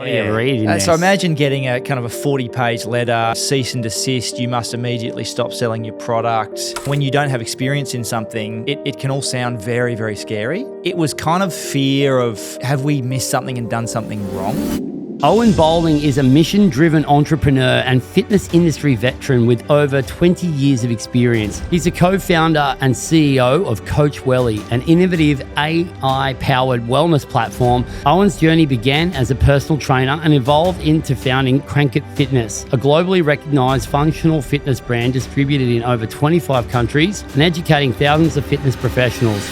What do you read in there? So imagine getting a kind of a 40-page letter, cease and desist, you must immediately stop selling your product. When you don't have experience in something, it can all sound very, very scary. It was kind of fear of, have we missed something and done something wrong? Owen Bowling is a mission-driven entrepreneur and fitness industry veteran with over 20 years of experience. He's a co-founder and CEO of Coach Welly, an innovative AI-powered wellness platform. Owen's journey began as a personal trainer and evolved into founding Crankit Fitness, a globally recognized functional fitness brand distributed in over 25 countries and educating thousands of fitness professionals.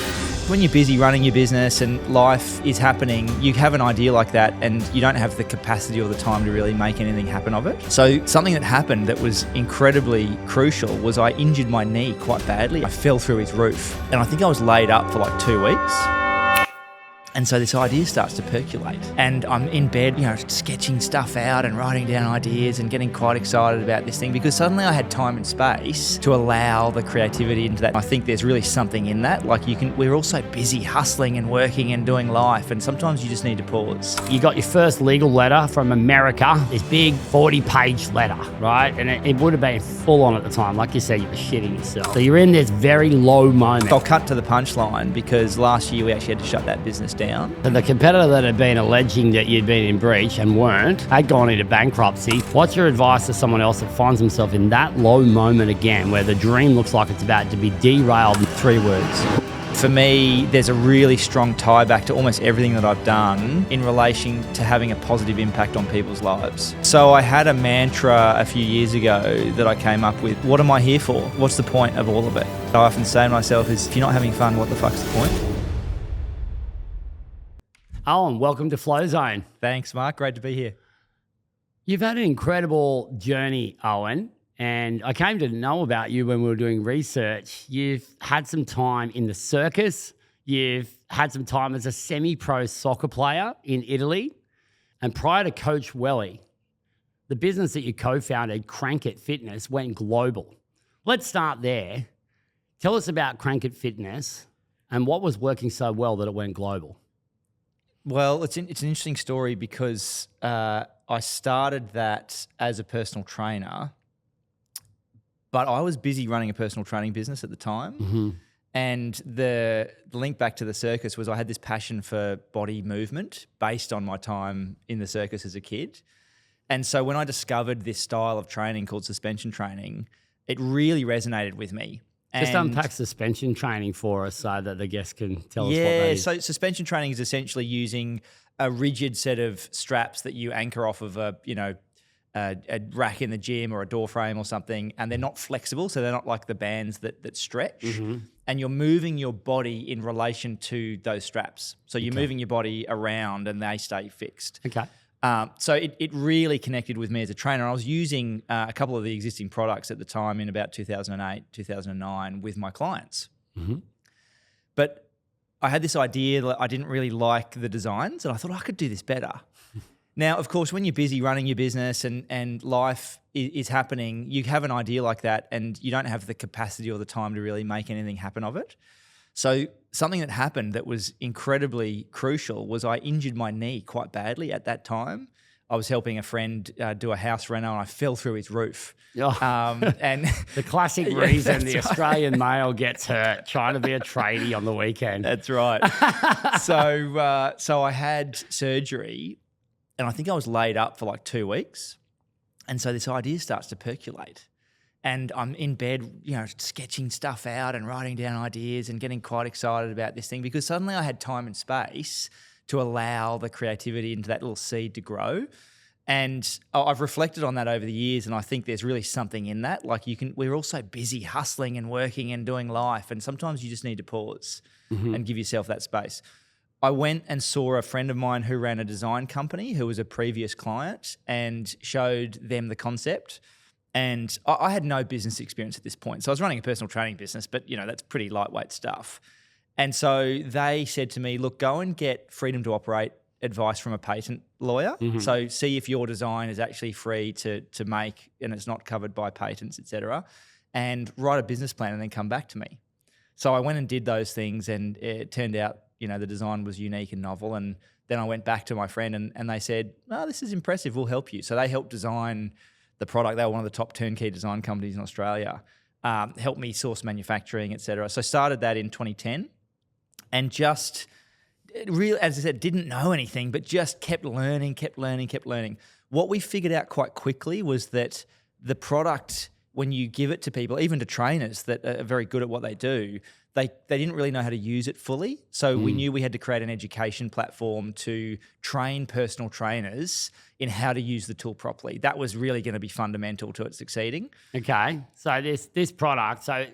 When you're busy running your business and life is happening, you have an idea like that and you don't have the capacity or the time to really make anything happen of it. So something that happened that was incredibly crucial was I injured my knee quite badly. I fell through his roof and I think I was laid up for like 2 weeks. And so this idea starts to percolate and I'm in bed, sketching stuff out and writing down ideas and getting quite excited about this thing because suddenly I had time and space to allow the creativity into that. I think there's really something in that. We're all so busy hustling and working and doing life and sometimes you just need to pause. You got your first legal letter from America, this big 40-page letter, right? And it would have been full on at the time. Like you said, you were shitting yourself. So you're in this very low moment. I'll cut to the punchline because last year we actually had to shut that business down. And the competitor that had been alleging that you'd been in breach and weren't, had gone into bankruptcy. What's your advice to someone else that finds himself in that low moment again, where the dream looks like it's about to be derailed in 3 words? For me, there's a really strong tie back to almost everything that I've done in relation to having a positive impact on people's lives. So I had a mantra a few years ago that I came up with. What am I here for? What's the point of all of it? I often say to myself is, if you're not having fun, what the fuck's the point? Owen, welcome to Flow Zone. Thanks, Mark. Great to be here. You've had an incredible journey, Owen, and I came to know about you when we were doing research. You've had some time in the circus. You've had some time as a semi-pro soccer player in Italy. And prior to Coach Welly, the business that you co-founded, Crankit Fitness, went global. Let's start there. Tell us about Crankit Fitness and what was working so well that it went global. Well, it's an interesting story because I started that as a personal trainer, but I was busy running a personal training business at the time. Mm-hmm. And the link back to the circus was I had this passion for body movement based on my time in the circus as a kid. And so when I discovered this style of training called suspension training, it really resonated with me. Just unpack suspension training for us so that the guests can tell us what that is. So suspension training is essentially using a rigid set of straps that you anchor off of a rack in the gym or a door frame or something, and they're not flexible, so they're not like the bands that stretch. Mm-hmm. And you're moving your body in relation to those straps. So you're moving your body around and they stay fixed. Okay. So it really connected with me as a trainer. I was using a couple of the existing products at the time in about 2008, 2009 with my clients. Mm-hmm. But I had this idea that I didn't really like the designs and I thought I could do this better. Now, of course, when you're busy running your business and life is happening, you have an idea like that and you don't have the capacity or the time to really make anything happen of it. So something that happened that was incredibly crucial was I injured my knee quite badly at that time. I was helping a friend do a house reno and I fell through his roof. Oh. And the classic reason the Australian male gets hurt trying to be a tradie on the weekend. That's right. So I had surgery and I think I was laid up for like 2 weeks. And so this idea starts to percolate. And I'm in bed, sketching stuff out and writing down ideas and getting quite excited about this thing because suddenly I had time and space to allow the creativity into that little seed to grow. And I've reflected on that over the years and I think there's really something in that. We're all so busy hustling and working and doing life and sometimes you just need to pause and give yourself that space. I went and saw a friend of mine who ran a design company who was a previous client and showed them the concept. And I had no business experience at this point. So I was running a personal training business, but that's pretty lightweight stuff. And so they said to me, look, go and get freedom to operate advice from a patent lawyer. Mm-hmm. So see if your design is actually free to make and it's not covered by patents, et cetera, and write a business plan and then come back to me. So I went and did those things and it turned out, the design was unique and novel and then I went back to my friend and they said, "Oh, this is impressive. We'll help you." So they helped design the product. They were one of the top turnkey design companies in Australia. Helped me source manufacturing, etc. So I started that in 2010, and just really, as I said, didn't know anything, but just kept learning. What we figured out quite quickly was that the product, when you give it to people, even to trainers that are very good at what they do, they didn't really know how to use it fully. So we knew we had to create an education platform to train personal trainers in how to use the tool properly. That was really going to be fundamental to it succeeding. Okay, so this product, so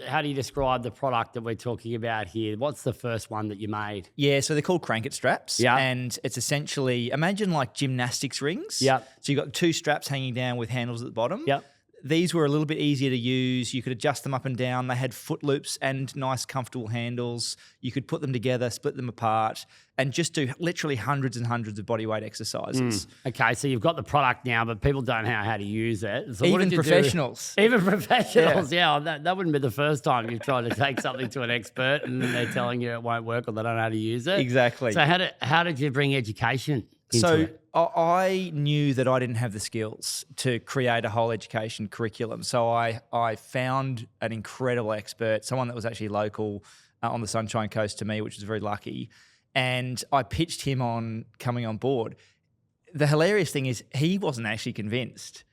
how do you describe the product that we're talking about here? What's the first one that you made? Yeah, so they're called crank-it straps. Yeah. And it's essentially, imagine like gymnastics rings. Yeah. So you've got two straps hanging down with handles at the bottom. Yep. These were a little bit easier to use. You could adjust them up and down. They had foot loops and nice, comfortable handles. You could put them together, split them apart, and just do literally hundreds and hundreds of bodyweight exercises. Okay, so you've got the product now, but people don't know how to use it. So what Even did you do? professionals. Even professionals, yeah. That wouldn't be the first time you've tried to take something to an expert and then they're telling you it won't work or they don't know how to use it. Exactly. So how did you bring education into So it? I knew that I didn't have the skills to create a whole education curriculum. So I found an incredible expert, someone that was actually local on the Sunshine Coast to me, which was very lucky. And I pitched him on coming on board. The hilarious thing is he wasn't actually convinced.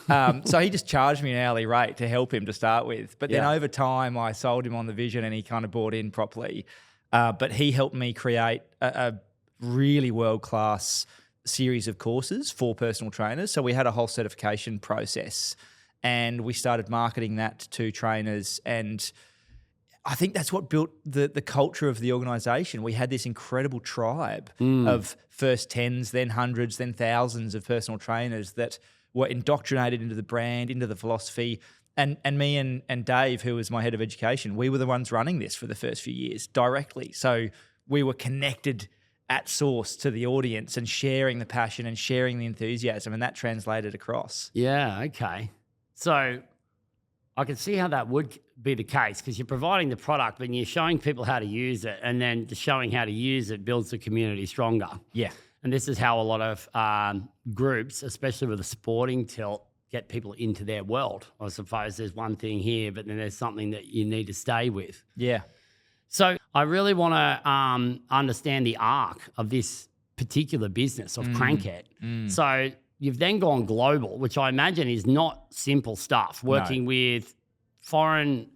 So he just charged me an hourly rate to help him to start with. But then over time, I sold him on the vision and he kind of bought in properly. But he helped me create a really world-class series of courses for personal trainers. So we had a whole certification process and we started marketing that to trainers. And I think that's what built the culture of the organisation. We had this incredible tribe of first tens, then hundreds, then thousands of personal trainers that were indoctrinated into the brand, into the philosophy. And me and Dave, who was my head of education, we were the ones running this for the first few years directly. So we were connected at source to the audience and sharing the passion and sharing the enthusiasm, and that translated across. Yeah, okay. So I can see how that would be the case because you're providing the product, but you're showing people how to use it, and then the showing how to use it builds the community stronger. Yeah. And this is how a lot of groups, especially with a sporting tilt, get people into their world. I suppose there's one thing here, but then there's something that you need to stay with. Yeah. So I really want to understand the arc of this particular business of Crank-it. So you've then gone global, which I imagine is not simple stuff, working with foreign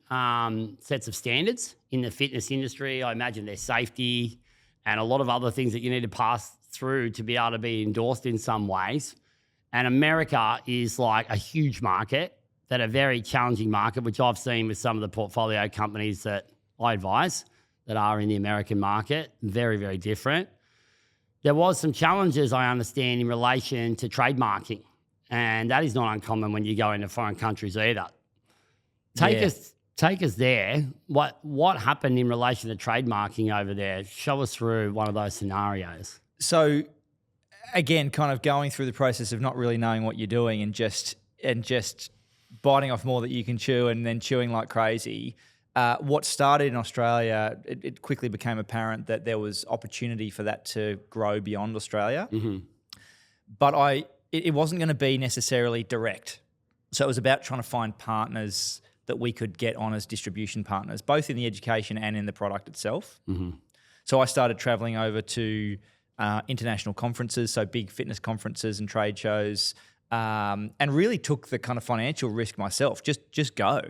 sets of standards in the fitness industry. I imagine there's safety and a lot of other things that you need to pass through to be able to be endorsed in some ways. And America is like a huge market, that a very challenging market, which I've seen with some of the portfolio companies that I advise that are in the American market. Very, very different. There was some challenges, I understand, in relation to trademarking, and that is not uncommon when you go into foreign countries either. Take us there. What happened in relation to trademarking over there? Show us through one of those scenarios. So again, kind of going through the process of not really knowing what you're doing and just biting off more that you can chew and then chewing like crazy. What started in Australia, it quickly became apparent that there was opportunity for that to grow beyond Australia. But it wasn't going to be necessarily direct. So it was about trying to find partners that we could get on as distribution partners, both in the education and in the product itself. So I started traveling over to international conferences, so big fitness conferences and trade shows, and really took the kind of financial risk myself. Just go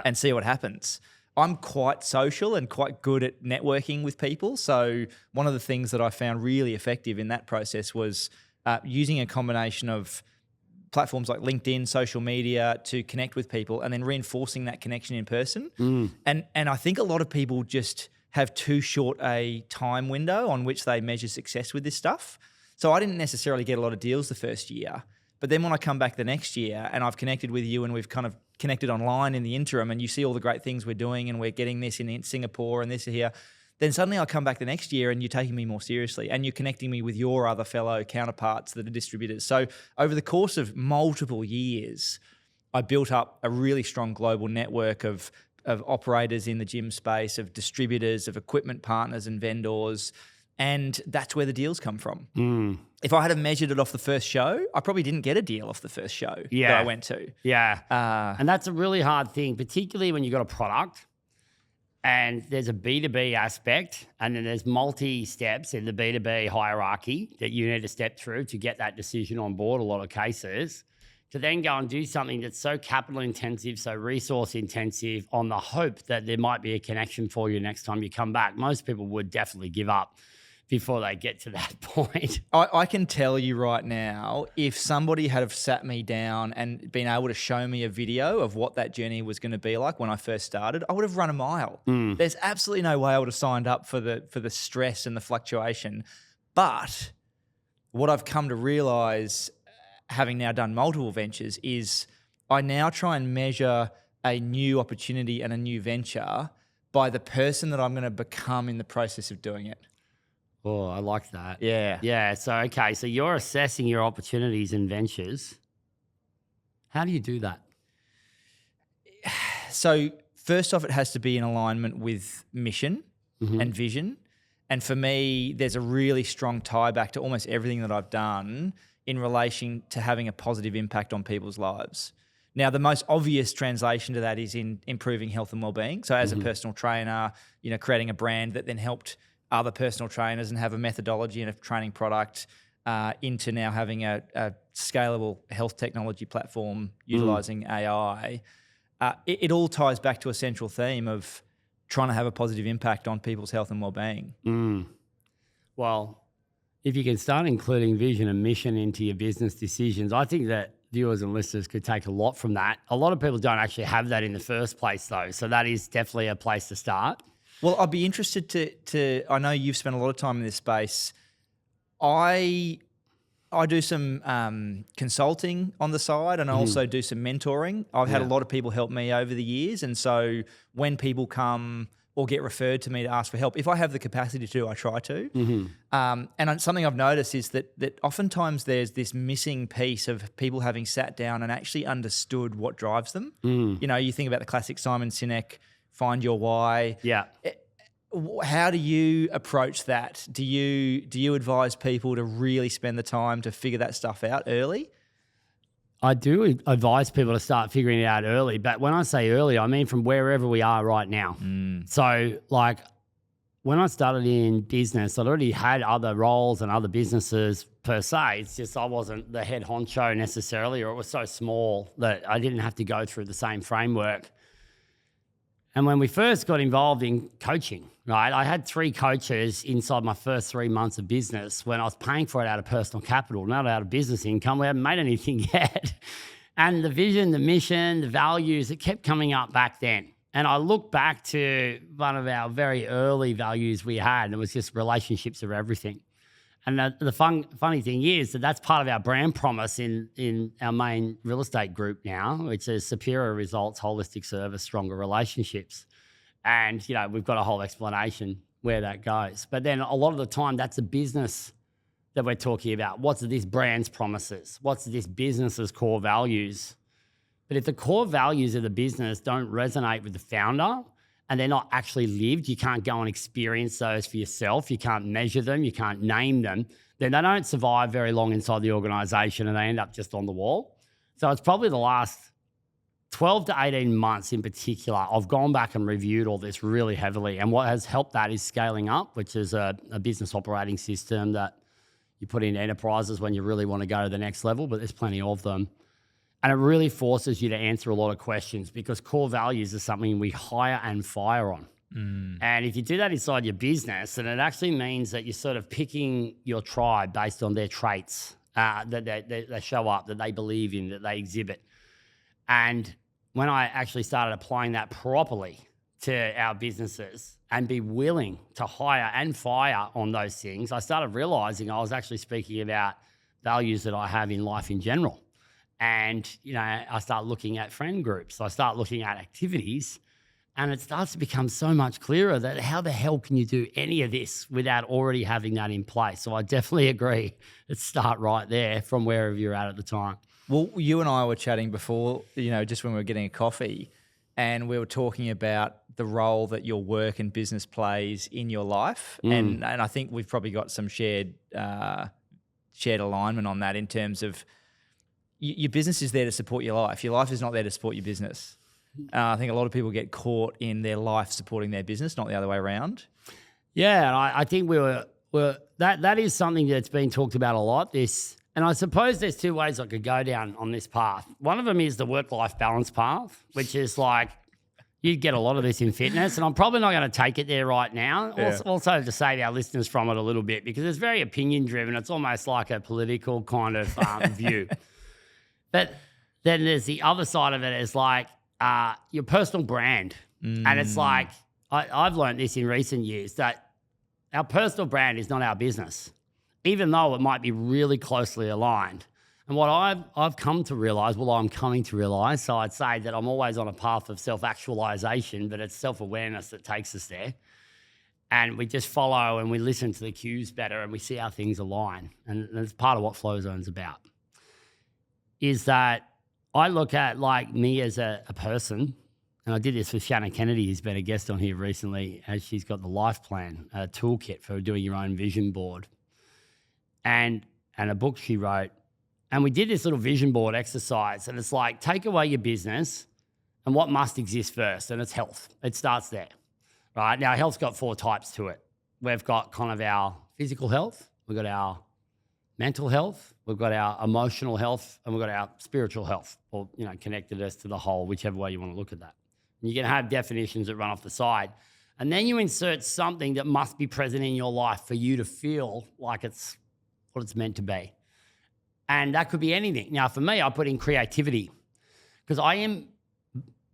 and see what happens. I'm quite social and quite good at networking with people. So one of the things that I found really effective in that process was using a combination of platforms like LinkedIn, social media to connect with people and then reinforcing that connection in person. And I think a lot of people just have too short a time window on which they measure success with this stuff. So I didn't necessarily get a lot of deals the first year. But then when I come back the next year and I've connected with you and we've kind of connected online in the interim and you see all the great things we're doing and we're getting this in Singapore and this here, then suddenly I'll come back the next year and you're taking me more seriously and you're connecting me with your other fellow counterparts that are distributors. So over the course of multiple years, I built up a really strong global network of operators in the gym space, of distributors, of equipment partners and vendors. And that's where the deals come from. If I had measured it off the first show, I probably didn't get a deal off the first show that I went to. Yeah. And that's a really hard thing, particularly when you've got a product and there's a B2B aspect and then there's multi-steps in the B2B hierarchy that you need to step through to get that decision on board a lot of cases, to then go and do something that's so capital intensive, so resource intensive on the hope that there might be a connection for you next time you come back. Most people would definitely give up before they get to that point. I can tell you right now, if somebody had have sat me down and been able to show me a video of what that journey was going to be like when I first started, I would have run a mile. There's absolutely no way I would have signed up for the stress and the fluctuation. But what I've come to realize, having now done multiple ventures, is I now try and measure a new opportunity and a new venture by the person that I'm going to become in the process of doing it. Oh, I like that. Yeah. Yeah. So, okay. So you're assessing your opportunities and ventures. How do you do that? So first off, it has to be in alignment with mission and vision. And for me, there's a really strong tie back to almost everything that I've done in relation to having a positive impact on people's lives. Now, the most obvious translation to that is in improving health and well-being. So as a personal trainer, creating a brand that then helped other personal trainers and have a methodology and a training product into now having a scalable health technology platform utilizing AI. It all ties back to a central theme of trying to have a positive impact on people's health and well-being. Well, if you can start including vision and mission into your business decisions, I think that viewers and listeners could take a lot from that. A lot of people don't actually have that in the first place, though. So that is definitely a place to start. Well, I'd be interested to I know you've spent a lot of time in this space. I do some consulting on the side, and I also do some mentoring. I've had a lot of people help me over the years. And so when people come or get referred to me to ask for help, if I have the capacity to, I try to. And something I've noticed is that oftentimes there's this missing piece of people having sat down and actually understood what drives them. You think about the classic Simon Sinek, find your why. Yeah. How do you approach that? Do you advise people to really spend the time to figure that stuff out early? I do advise people to start figuring it out early. But when I say early, I mean from wherever we are right now. So like when I started in business, I'd already had other roles and other businesses per se. It's just I wasn't the head honcho necessarily, or it was so small that I didn't have to go through the same framework. And when we first got involved in coaching, right, I had 3 coaches inside my first 3 months of business when I was paying for it out of personal capital, not out of business income. We hadn't made anything yet. And the vision, the mission, the values, it kept coming up back then. And I look back to one of our very early values we had, and it was just relationships are everything. And the funny thing is that that's part of our brand promise in our main real estate group now, which is superior results, holistic service, stronger relationships. And, we've got a whole explanation where that goes. But then a lot of the time, that's a business that we're talking about. What's this brand's promises? What's this business's core values? But if the core values of the business don't resonate with the founder, and they're not actually lived, you can't go and experience those for yourself, you can't measure them, you can't name them, then they don't survive very long inside the organisation and they end up just on the wall. So it's probably the last 12 to 18 months in particular, I've gone back and reviewed all this really heavily. And what has helped that is scaling up, which is a business operating system that you put in enterprises when you really want to go to the next level, but there's plenty of them. And it really forces you to answer a lot of questions because core values is something we hire and fire on. And if you do that inside your business, then it actually means that you're sort of picking your tribe based on their traits that they show up, that they believe in, that they exhibit. And when I actually started applying that properly to our businesses and be willing to hire and fire on those things, I started realizing I was actually speaking about values that I have in life in general. And, I start looking at friend groups. I start looking at activities, and it starts to become so much clearer that how the hell can you do any of this without already having that in place? So I definitely agree. Let's start right there from wherever you're at the time. Well, you and I were chatting before, just when we were getting a coffee, and we were talking about the role that your work and business plays in your life. And I think we've probably got some shared alignment on that in terms of your business is there to support your life. Your life is not there to support your business. I think a lot of people get caught in their life supporting their business, not the other way around. Yeah, and I think that is something that's been talked about a lot. And I suppose there's two ways I could go down on this path. One of them is the work-life balance path, which is like you get a lot of this in fitness, and I'm probably not going to take it there right now. Yeah. Also to save our listeners from it a little bit, because it's very opinion-driven. It's almost like a political kind of view. But then there's the other side of it is like your personal brand. And it's like I've learned this in recent years that our personal brand is not our business, even though it might be really closely aligned. And what I've come to realize, I'm coming to realize, so I'd say that I'm always on a path of self-actualization, but it's self-awareness that takes us there. And we just follow and we listen to the cues better and we see how things align. And that's part of what Flow Zone's about, is that I look at like me as a person, and I did this with Shannon Kennedy, who's been a guest on here recently, as she's got the life plan, a toolkit for doing your own vision board, and a book she wrote. And we did this little vision board exercise, and it's like, take away your business and what must exist first, and it's health. It starts there, right? Now, health's got 4 types to it. We've got kind of our physical health, we've got our mental health, we've got our emotional health, and we've got our spiritual health, or, connectedness to the whole, whichever way you want to look at that. And you can have definitions that run off the side. And then you insert something that must be present in your life for you to feel like it's what it's meant to be. And that could be anything. Now, for me, I put in creativity, because I am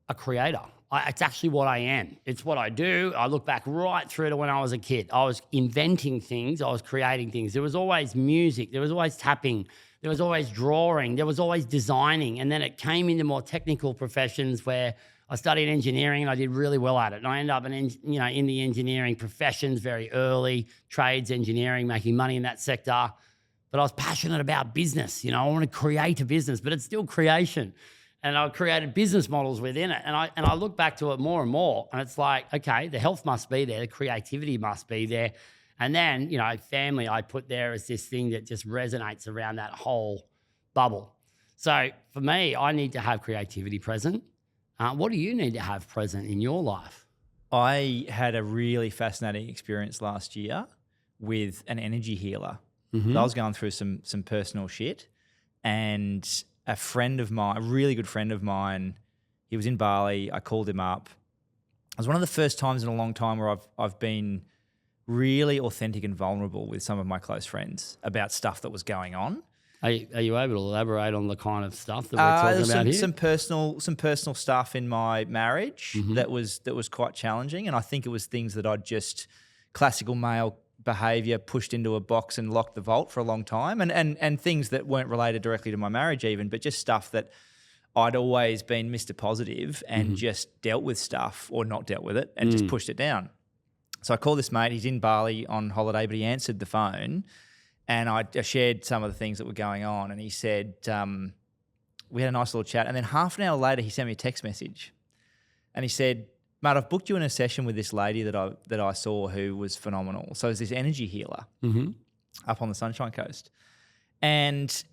a creator. It's actually what I am. It's what I do. I look back right through to when I was a kid. I was inventing things. I was creating things. There was always music. There was always tapping. There was always drawing. There was always designing. And then it came into more technical professions where I studied engineering and I did really well at it. And I ended up in the engineering professions very early, trades, engineering, making money in that sector. But I was passionate about business. I want to create a business, but it's still creation. And I created business models within it. And I look back to it more and more, and it's like, okay, the health must be there, the creativity must be there. And then, family I put there as this thing that just resonates around that whole bubble. So for me, I need to have creativity present. What do you need to have present in your life? I had a really fascinating experience last year with an energy healer. Mm-hmm. So I was going through some personal shit, and a friend of mine, a really good friend of mine, he was in Bali. I called him up. It was one of the first times in a long time where I've been really authentic and vulnerable with some of my close friends about stuff that was going on. Are you able to elaborate on the kind of stuff that we're talking about here? Some personal stuff in my marriage that was quite challenging, and I think it was things that I'd just classical male behaviour pushed into a box and locked the vault for a long time, and things that weren't related directly to my marriage even, but just stuff that I'd always been Mr. Positive and just dealt with stuff or not dealt with it and just pushed it down. So I called this mate. He's in Bali on holiday, but he answered the phone, and I shared some of the things that were going on, and he said, we had a nice little chat, and then half an hour later he sent me a text message, and he said, mate, I've booked you in a session with this lady that I saw who was phenomenal. So it's this energy healer up on the Sunshine Coast. And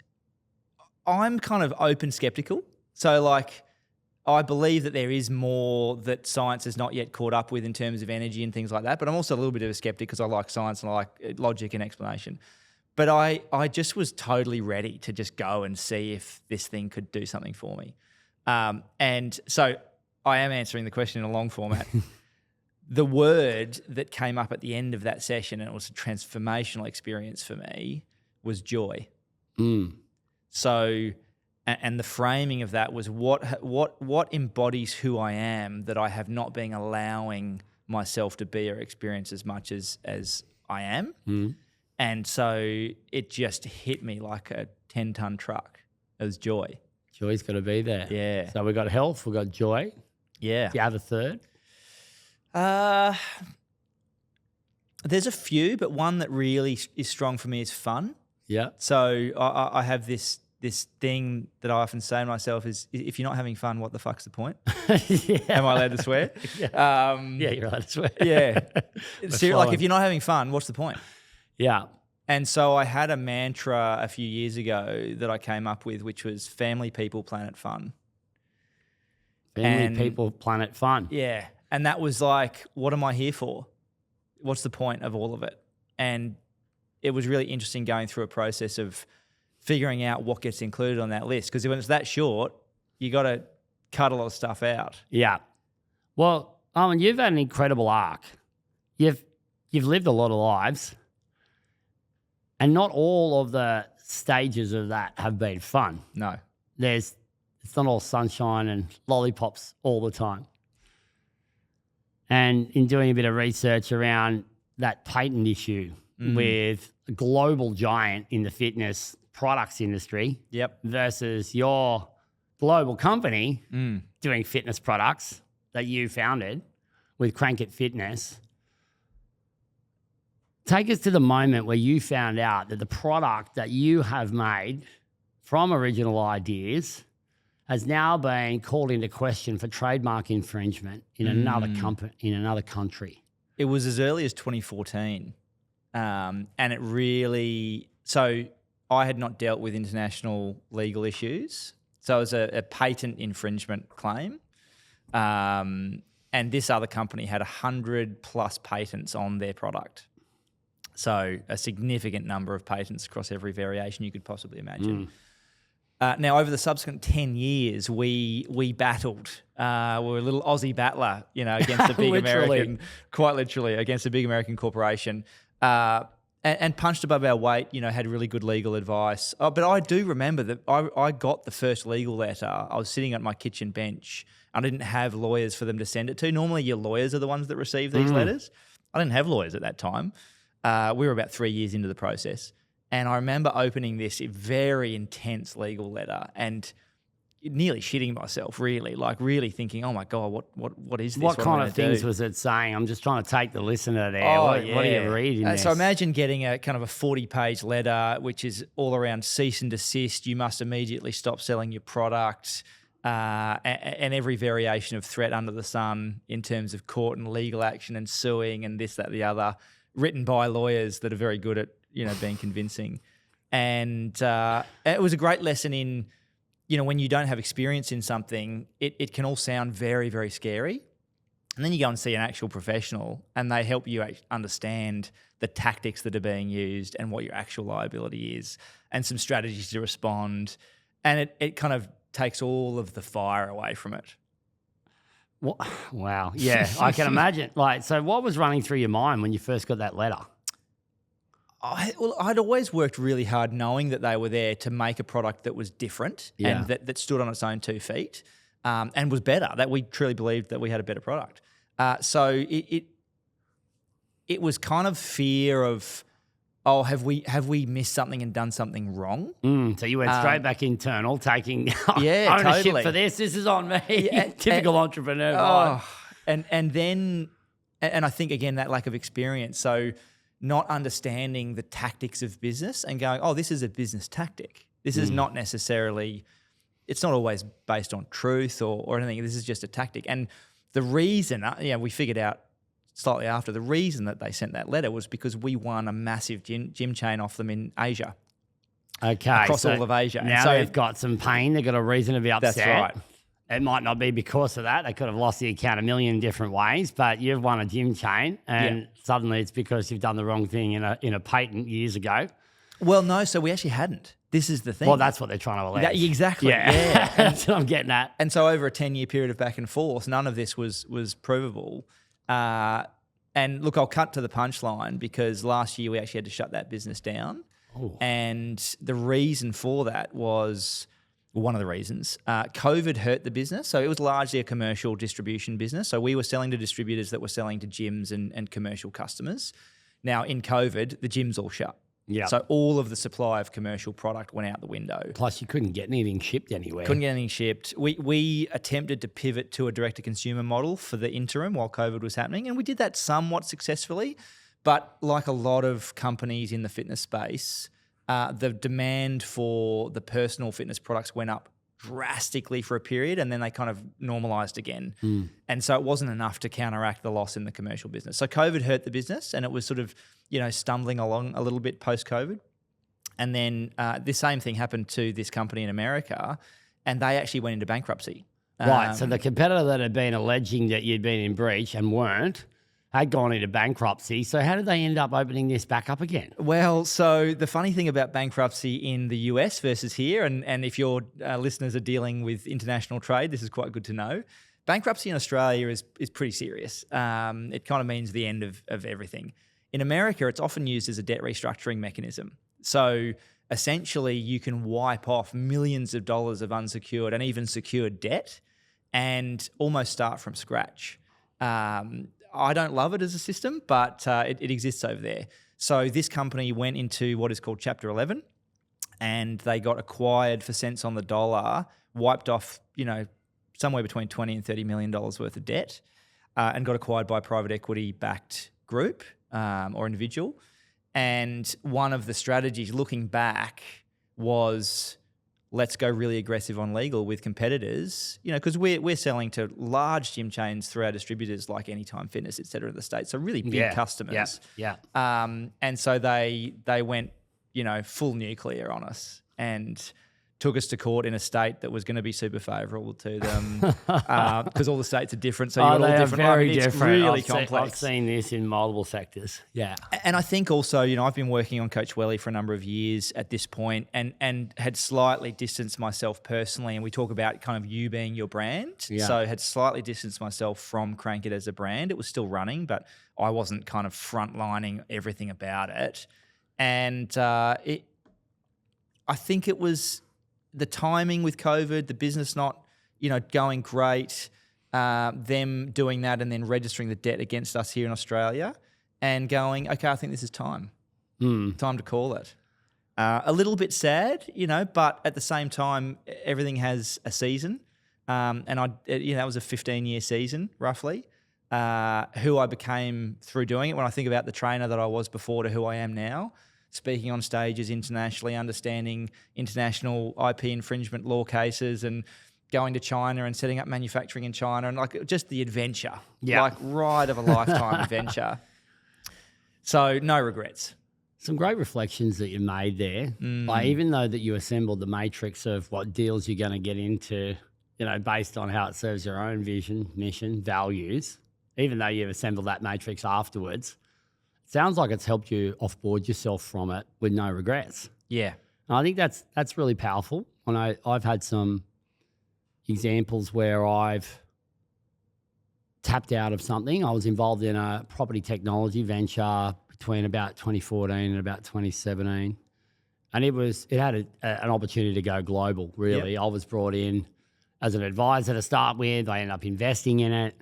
I'm kind of open skeptical. So like I believe that there is more that science has not yet caught up with in terms of energy and things like that. But I'm also a little bit of a skeptic because I like science and I like logic and explanation. But I just was totally ready to just go and see if this thing could do something for me. And so I am answering the question in a long format. The word that came up at the end of that session, and it was a transformational experience for me, was joy. So, and the framing of that was what embodies who I am that I have not been allowing myself to be or experience as much as I am. And so it just hit me like a 10-ton truck. It was joy. Joy's got to be there. Yeah. So we've got health, we've got joy. Yeah. Do you have a third? There's a few, but one that really is strong for me is fun. Yeah. So I have this this thing that I often say to myself is, if you're not having fun, what the fuck's the point? Yeah. Am I allowed to swear? Yeah, you're allowed to swear. Yeah. So, like, flowing. if you're not having fun, what's the point? Yeah. And so I had a mantra a few years ago that I came up with, which was family, people, planet, fun. Family, people, planet, fun. Yeah. And that was like, what am I here for? What's the point of all of it? And it was really interesting going through a process of figuring out what gets included on that list. Because when it's that short, you got to cut a lot of stuff out. Yeah. Well, Owen, you've had an incredible arc. You've lived a lot of lives, and not all of the stages of that have been fun. No. It's not all sunshine and lollipops all the time. And in doing a bit of research around that patent issue with a global giant in the fitness products industry versus your global company doing fitness products that you founded with Crank It Fitness, take us to the moment where you found out that the product that you have made from original ideas has now been called into question for trademark infringement in another country. It was as early as 2014. And it really, so I had not dealt with international legal issues. So it was a patent infringement claim. And this other company had 100+ patents on their product. So a significant number of patents across every variation you could possibly imagine. Now, over the subsequent 10 years, we battled. We were a little Aussie battler, against a big American, quite literally, against a big American corporation, and punched above our weight. Had really good legal advice. But I do remember that I got the first legal letter. I was sitting at my kitchen bench. I didn't have lawyers for them to send it to. Normally, your lawyers are the ones that receive these letters. I didn't have lawyers at that time. We were about 3 years into the process. And I remember opening this very intense legal letter and nearly shitting myself, really, really thinking, oh my God, what is this? What kind of things was it saying? I'm just trying to take the listener there. What do you read in this? So imagine getting a kind of a 40-page letter, which is all around cease and desist. You must immediately stop selling your product, and every variation of threat under the sun in terms of court and legal action and suing and this, that, the other, written by lawyers that are very good at being convincing. And it was a great lesson in, when you don't have experience in something, it can all sound very, very scary. And then you go and see an actual professional and they help you understand the tactics that are being used and what your actual liability is and some strategies to respond. And it kind of takes all of the fire away from it. Wow. Yeah, I can imagine. So what was running through your mind when you first got that letter? I'd always worked really hard knowing that they were there to make a product that was different and that stood on its own 2 feet and was better, that we truly believed that we had a better product. So it was kind of fear of, have we missed something and done something wrong? So you went straight back internal, taking ownership totally. For this. This is on me. Typical entrepreneur. And then I think, again, that lack of experience. So not understanding the tactics of business and going, this is a business tactic. This is not necessarily, it's not always based on truth or anything. This is just a tactic. And the reason, we figured out slightly after, the reason that they sent that letter was because we won a massive gym chain off them in Asia. Okay. Across all of Asia. Now they've got some pain. They've got a reason to be upset. That's right. It might not be because of that. They could have lost the account a million different ways, but you've won a gym chain and suddenly it's because you've done the wrong thing in a patent years ago. Well, no, so we actually hadn't. This is the thing. Well, that's what they're trying to allege. Exactly. Yeah. That's what I'm getting at. And so over a 10-year period of back and forth, none of this was provable. And look, I'll cut to the punchline because last year we actually had to shut that business down. Oh. And the reason for that was, one of the reasons, COVID hurt the business. So it was largely a commercial distribution business. So we were selling to distributors that were selling to gyms and commercial customers. Now in COVID, the gyms all shut. Yeah. So all of the supply of commercial product went out the window. Plus you couldn't get anything shipped anywhere. Couldn't get anything shipped. We attempted to pivot to a direct-to-consumer model for the interim while COVID was happening, and we did that somewhat successfully. But like a lot of companies in the fitness space, the demand for the personal fitness products went up drastically for a period, and then they kind of normalized again. And so it wasn't enough to counteract the loss in the commercial business. So COVID hurt the business, and it was sort of, stumbling along a little bit post-COVID. And then the same thing happened to this company in America, and they actually went into bankruptcy. Right. So the competitor that had been alleging that you'd been in breach and weren't had gone into bankruptcy. So how did they end up opening this back up again? Well, so the funny thing about bankruptcy in the US versus here, and if your listeners are dealing with international trade, this is quite good to know. Bankruptcy in Australia is pretty serious. It kind of means the end of everything. In America, it's often used as a debt restructuring mechanism. So essentially, you can wipe off millions of dollars of unsecured and even secured debt and almost start from scratch. I don't love it as a system, but it exists over there. So this company went into what is called Chapter 11, and they got acquired for cents on the dollar, wiped off, somewhere between $20 and $30 million worth of debt, and got acquired by a private equity-backed group or individual. And one of the strategies looking back was, let's go really aggressive on legal with competitors, because we're selling to large gym chains through our distributors like Anytime Fitness, et cetera, in the States. So really big customers. Yeah. And so they went, full nuclear on us and took us to court in a state that was going to be super favourable to them because all the states are different. So you're all different. Very it's different. really complex. I've seen this in multiple sectors. Yeah. And I think also, I've been working on Coach Welly for a number of years at this point and had slightly distanced myself personally. And we talk about kind of you being your brand. Yeah. So had slightly distanced myself from Crank It as a brand. It was still running, but I wasn't kind of frontlining everything about it. And I think it was the timing with COVID, the business not, going great, them doing that and then registering the debt against us here in Australia and going, okay, I think this is time. Time to call it. A little bit sad, but at the same time, everything has a season. And that was a 15-year season, roughly, who I became through doing it. When I think about the trainer that I was before to who I am now, speaking on stages internationally, understanding international IP infringement law cases and going to China and setting up manufacturing in China and like just the adventure, like ride of a lifetime adventure. So no regrets. Some great reflections that you made there. Like even though that you assembled the matrix of what deals you're going to get into, based on how it serves your own vision, mission, values, even though you've assembled that matrix afterwards, sounds like it's helped you offboard yourself from it with no regrets. Yeah. And I think that's really powerful. And I've had some examples where I've tapped out of something. I was involved in a property technology venture between about 2014 and about 2017. And it had an opportunity to go global, really. Yep. I was brought in as an advisor to start with. I ended up investing in it.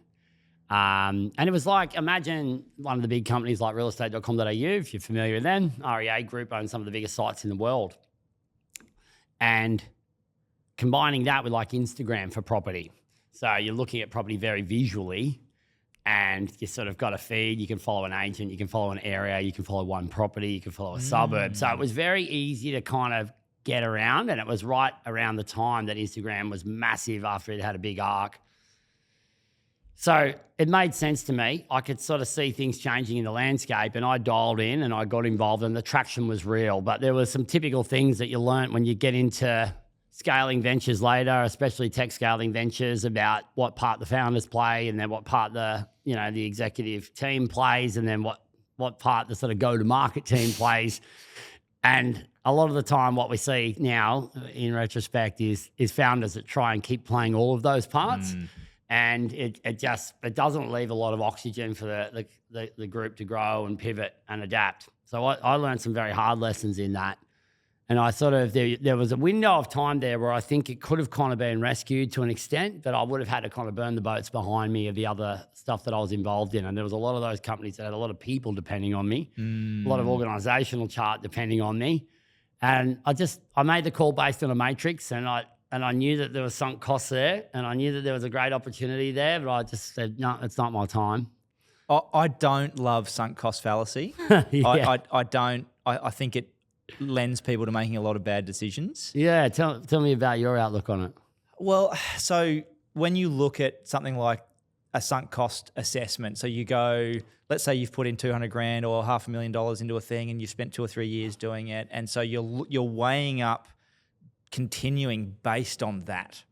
And it was like, imagine one of the big companies like realestate.com.au, if you're familiar with them. REA Group owns some of the biggest sites in the world. And combining that with like Instagram for property. So you're looking at property very visually and you sort of got a feed. You can follow an agent, you can follow an area, you can follow one property, you can follow a suburb. So it was very easy to kind of get around. And it was right around the time that Instagram was massive after it had a big arc. So it made sense to me. I could sort of see things changing in the landscape and I dialed in and I got involved and the traction was real. But there were some typical things that you learnt when you get into scaling ventures later, especially tech scaling ventures, about what part the founders play and then what part the executive team plays and then what part the sort of go-to-market team plays. And a lot of the time what we see now in retrospect is founders that try and keep playing all of those parts. And it doesn't leave a lot of oxygen for the group to grow and pivot and adapt. So I learned some very hard lessons in that. And I sort of, there was a window of time there where I think it could have kind of been rescued to an extent, but I would have had to kind of burn the boats behind me of the other stuff that I was involved in. And there was a lot of those companies that had a lot of people depending on me, a lot of organizational chart depending on me. And I made the call based on a matrix and I knew that there was sunk costs there and I knew that there was a great opportunity there, but I just said, no, it's not my time. I don't love sunk cost fallacy. Yeah. I don't. I think it lends people to making a lot of bad decisions. Yeah, tell me about your outlook on it. Well, so when you look at something like a sunk cost assessment, so you go, let's say you've put in 200 grand or $500,000 into a thing and you've spent 2 or 3 years doing it. And so you're weighing up continuing based on that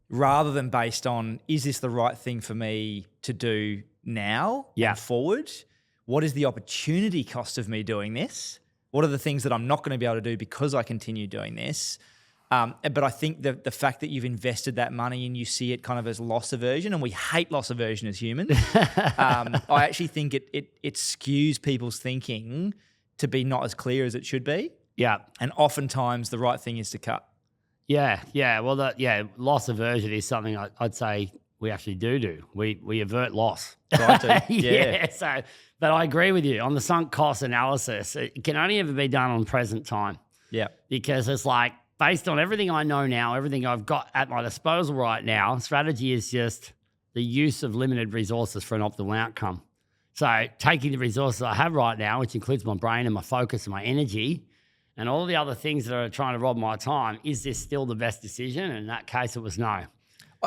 rather than based on, is this the right thing for me to do now and forward? What is the opportunity cost of me doing this? What are the things that I'm not going to be able to do because I continue doing this? But I think the fact that you've invested that money and you see it kind of as loss aversion, and we hate loss aversion as humans, I actually think it skews people's thinking to be not as clear as it should be. Yeah. And oftentimes the right thing is to cut. Yeah. Well, loss aversion is something I'd say we actually do. We avert loss. Try to. Yeah. So, but I agree with you on the sunk cost analysis. It can only ever be done on present time. Yeah. Because it's like, based on everything I know now, everything I've got at my disposal right now, strategy is just the use of limited resources for an optimal outcome. So taking the resources I have right now, which includes my brain and my focus and my energy and all the other things that are trying to rob my time, is this still the best decision? And in that case, it was no.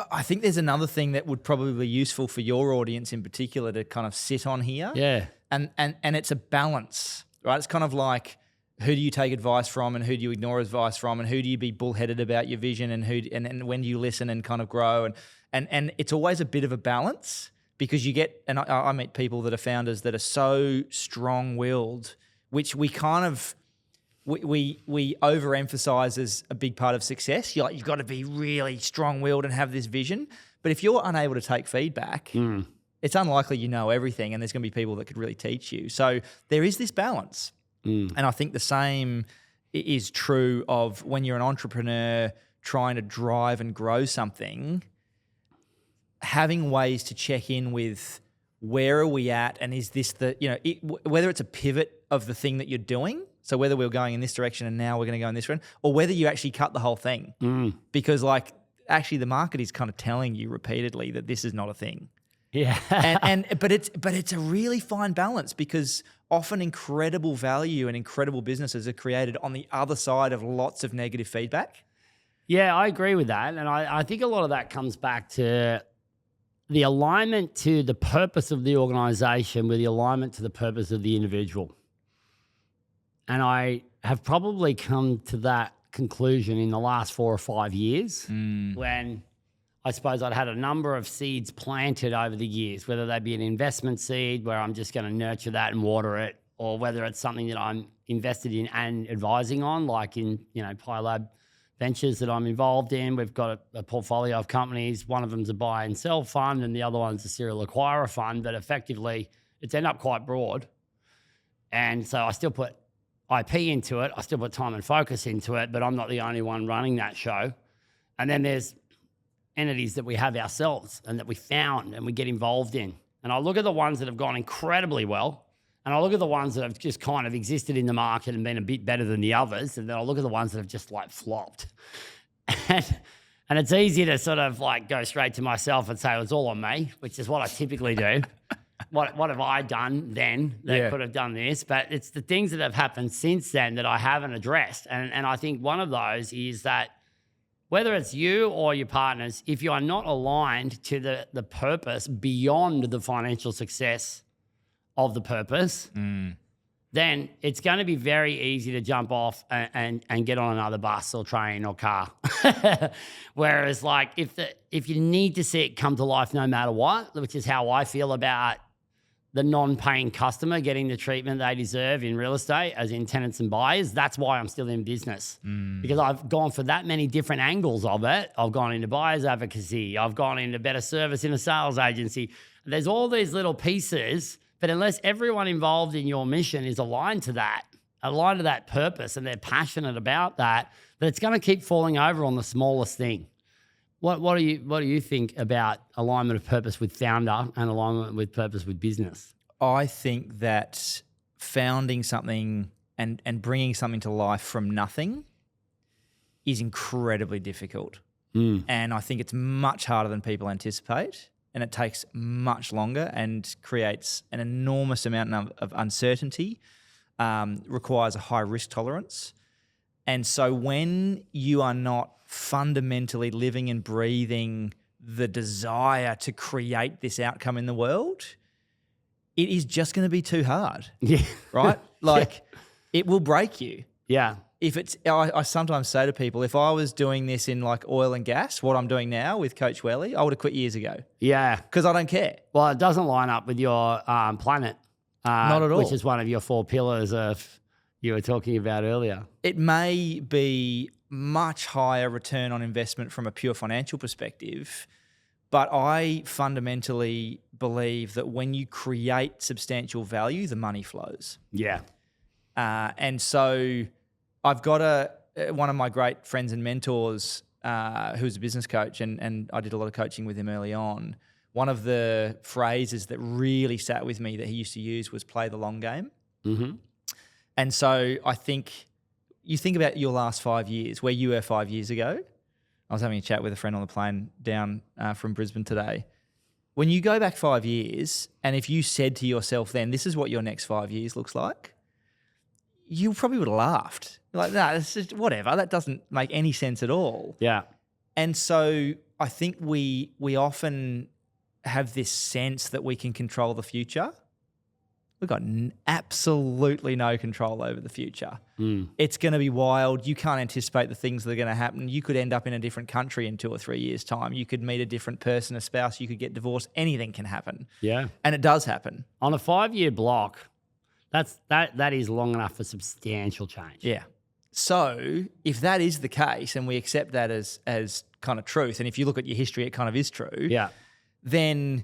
I think there's another thing that would probably be useful for your audience in particular to kind of sit on here. Yeah. And it's a balance, right? It's kind of like, who do you take advice from and who do you ignore advice from, and who do you be bullheaded about your vision, and when do you listen and kind of grow? And it's always a bit of a balance, because you get, and I meet people that are founders that are so strong-willed, which we kind of, we overemphasize as a big part of success. You've got to be really strong-willed and have this vision. But if you're unable to take feedback, it's unlikely you know everything, and there's going to be people that could really teach you. So there is this balance. And I think the same is true of when you're an entrepreneur trying to drive and grow something, having ways to check in with where are we at, and is this whether it's a pivot of the thing that you're doing, so whether we're going in this direction and now we're going to go in this one, or whether you actually cut the whole thing. Because actually the market is kind of telling you repeatedly that this is not a thing. Yeah. but it's a really fine balance, because often incredible value and incredible businesses are created on the other side of lots of negative feedback. Yeah, I agree with that. And I think a lot of that comes back to the alignment to the purpose of the organization with the alignment to the purpose of the individual. And I have probably come to that conclusion in the last 4 or 5 years when I suppose I'd had a number of seeds planted over the years, whether they be an investment seed where I'm just going to nurture that and water it, or whether it's something that I'm invested in and advising on, like in, PyLab Ventures that I'm involved in. We've got a portfolio of companies. One of them's a buy and sell fund and the other one's a serial acquirer fund, but effectively it's ended up quite broad. And so I still put IP into it. I still put time and focus into it, but I'm not the only one running that show. And then there's entities that we have ourselves and that we found and we get involved in. And I look at the ones that have gone incredibly well, and I look at the ones that have just kind of existed in the market and been a bit better than the others, and then I look at the ones that have just flopped. And it's easy to sort of go straight to myself and say, it's all on me, which is what I typically do. What have I done then that could have done this? But it's the things that have happened since then that I haven't addressed. And I think one of those is that whether it's you or your partners, if you are not aligned to the purpose beyond the financial success of the purpose, then it's going to be very easy to jump off and get on another bus or train or car. Whereas if you need to see it come to life no matter what, which is how I feel about the non-paying customer getting the treatment they deserve in real estate, as in tenants and buyers, that's why I'm still in business. Because I've gone for that many different angles of it. I've gone into buyer's advocacy. I've gone into better service in a sales agency. There's all these little pieces, but unless everyone involved in your mission is aligned to that purpose, and they're passionate about that, but it's going to keep falling over on the smallest thing. What do you think about alignment of purpose with founder and alignment with purpose with business? I think that founding something and bringing something to life from nothing is incredibly difficult. And I think it's much harder than people anticipate, and it takes much longer and creates an enormous amount of uncertainty. requires a high risk tolerance. And so when you are not fundamentally living and breathing the desire to create this outcome in the world, it is just going to be too hard. Yeah. Right? Like it will break you. Yeah. If it's, I sometimes say to people, if I was doing this in like oil and gas, what I'm doing now with Coach Welly, I would have quit years ago. Yeah. Because I don't care. Well, it doesn't line up with your planet. Not at all. Which is one of your 4 pillars of you were talking about earlier. It may be much higher return on investment from a pure financial perspective, but I fundamentally believe that when you create substantial value, the money flows. Yeah. And so I've got one of my great friends and mentors who's a business coach, and I did a lot of coaching with him early on. One of the phrases that really sat with me that he used to use was play the long game. Mm-hmm. And so I think you think about your last 5 years, where you were 5 years ago. I was having a chat with a friend on the plane down from Brisbane today. When you go back 5 years, and if you said to yourself then, this is what your next 5 years looks like, you probably would have laughed. Like, no, it's just whatever. That doesn't make any sense at all. Yeah. And so I think we often have this sense that we can control the future. We've got absolutely no control over the future. It's going to be wild. You can't anticipate the things that are going to happen. You could end up in a different country in 2 or 3 years' time. You could meet a different person, a spouse. You could get divorced. Anything can happen. Yeah. And it does happen. On a 5-year block, that is long enough for substantial change. Yeah. So if that is the case, and we accept that as kind of truth, and if you look at your history, it kind of is true. Yeah. Then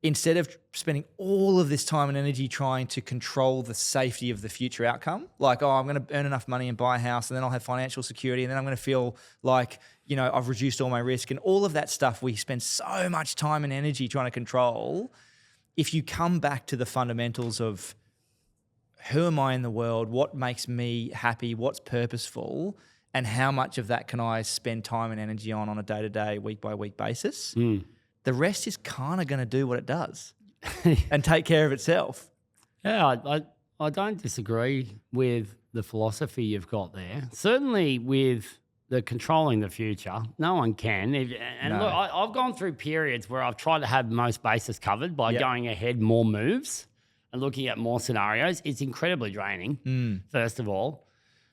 instead of spending all of this time and energy trying to control the safety of the future outcome, like, oh, I'm going to earn enough money and buy a house, and then I'll have financial security, and then I'm going to feel like, I've reduced all my risk, and all of that stuff we spend so much time and energy trying to control. If you come back to the fundamentals of who am I in the world, what makes me happy, what's purposeful, and how much of that can I spend time and energy on a day-to-day, week-by-week basis, the rest is kind of going to do what it does and take care of itself. Yeah, I don't disagree with the philosophy you've got there. Certainly with the controlling the future, no one can. Look, I've gone through periods where I've tried to have most bases covered by going ahead more moves and looking at more scenarios. It's incredibly draining, first of all.